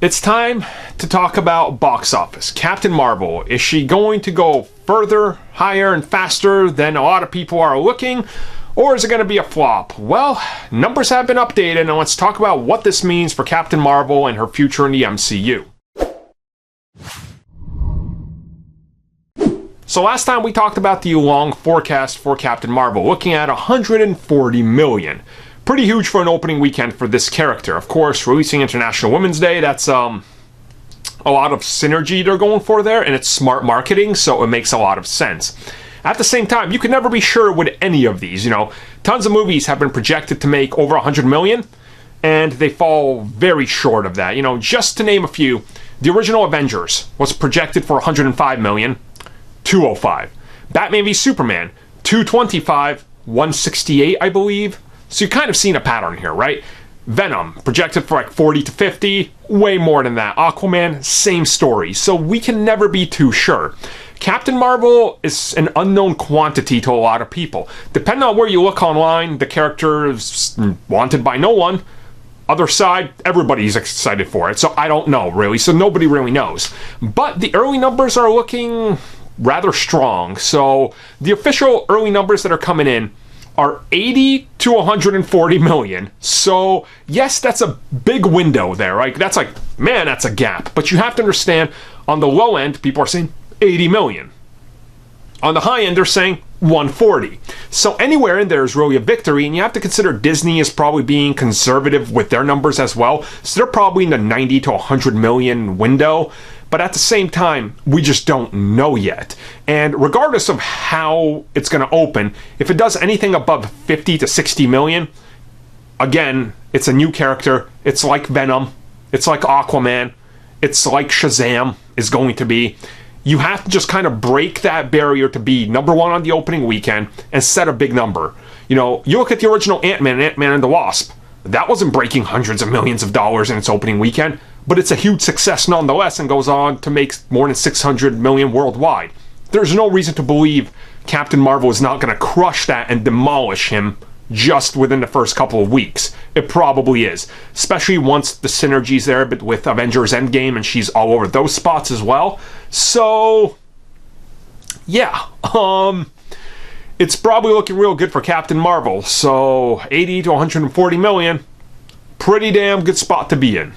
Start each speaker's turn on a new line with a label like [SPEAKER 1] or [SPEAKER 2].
[SPEAKER 1] It's time to talk about box office. Captain Marvel, is she going to go further, higher, and faster than a lot of people are looking? Or is it going to be a flop? Well, numbers have been updated, and let's talk about what this means for Captain Marvel and her future in the MCU. So last time we talked about the long forecast for Captain Marvel, looking at 140 million. Pretty huge for an opening weekend for this character. Of course, releasing International Women's Day, that's a lot of synergy they're going for there, and it's smart marketing, so it makes a lot of sense. At the same time, you can never be sure with any of these. You know, tons of movies have been projected to make over 100 million, and they fall very short of that. You know, just to name a few, the original Avengers was projected for 105 million, 205. Batman v Superman, 225, 168, I believe. So you've kind of seen a pattern here, right? Venom, projected for like 40 to 50, way more than that. Aquaman, same story. So we can never be too sure. Captain Marvel is an unknown quantity to a lot of people. Depending on where you look online, the character is wanted by no one. Other side, everybody's excited for it. So I don't know, really. So nobody really knows. But the early numbers are looking rather strong. So the official early numbers that are coming in are 80 to 140 million. So yes, that's a big window there, right? That's like, man, that's a gap. But you have to understand, on the low end, people are saying 80 million. On the high end, they're saying 140. So anywhere in there is really a victory, and you have to consider Disney is probably being conservative with their numbers as well. So they're probably in the 90 to 100 million window. But at the same time, we just don't know yet. And regardless of how it's going to open, if it does anything above 50 to 60 million, again, it's a new character. It's like Venom. It's like Aquaman. It's like Shazam is going to be. You have to just kind of break that barrier to be number one on the opening weekend and set a big number. You know, you look at the original Ant-Man and Ant-Man and the Wasp. That wasn't breaking hundreds of millions of dollars in its opening weekend, but it's a huge success nonetheless and goes on to make more than 600 million worldwide. There's no reason to believe Captain Marvel is not going to crush that and demolish him just within the first couple of weeks. It probably is, especially once the synergy's there with Avengers Endgame and she's all over those spots as well. So, yeah, it's probably looking real good for Captain Marvel. So 80 to 140 million, pretty damn good spot to be in.